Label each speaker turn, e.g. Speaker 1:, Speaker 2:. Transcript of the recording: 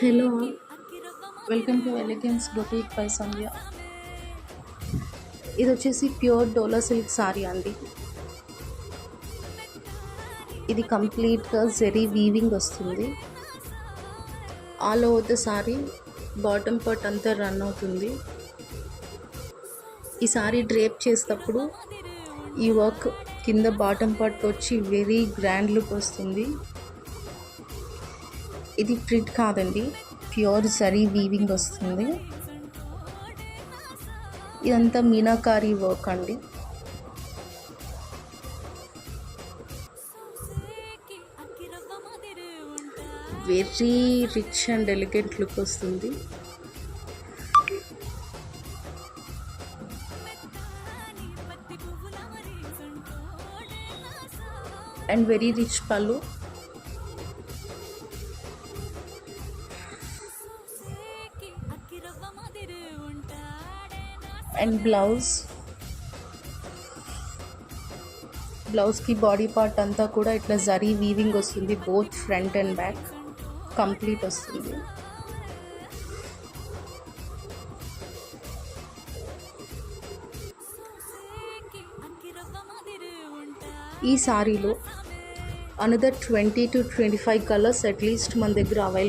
Speaker 1: Hello all, welcome to elegance boutique by Sandhya. ఇది వచ్చేసి pure Dola silk sari అండి. ఇది కంప్లీట్గా జెరీ వీవింగ్ వస్తుంది. All over the sari bottom part అంతా రన్ అవుతుంది. ఈ సారీ డ్రేప్ చేసేటప్పుడు ఈ వర్క్ కింద బాటమ్ పార్ట్ వచ్చి వెరీ గ్రాండ్ లుక్ వస్తుంది. ఇది ప్రింట్ కాదండి, ప్యూర్ జరీ వీవింగ్ వస్తుంది. ఇదంతా మీనాకారి వర్క్ అండి. Very rich and elegant look వస్తుంది. And very rich pallu. And బ్లౌజ్కి బాడీ పార్ట్ అంతా కూడా ఇట్లా జరీ వీవింగ్ వస్తుంది. Both front and back complete వస్తుంది. ఈ సారీలో అనదర్ 20 to 25 కలర్స్ అట్లీస్ట్ మన దగ్గర అవైలబుల్.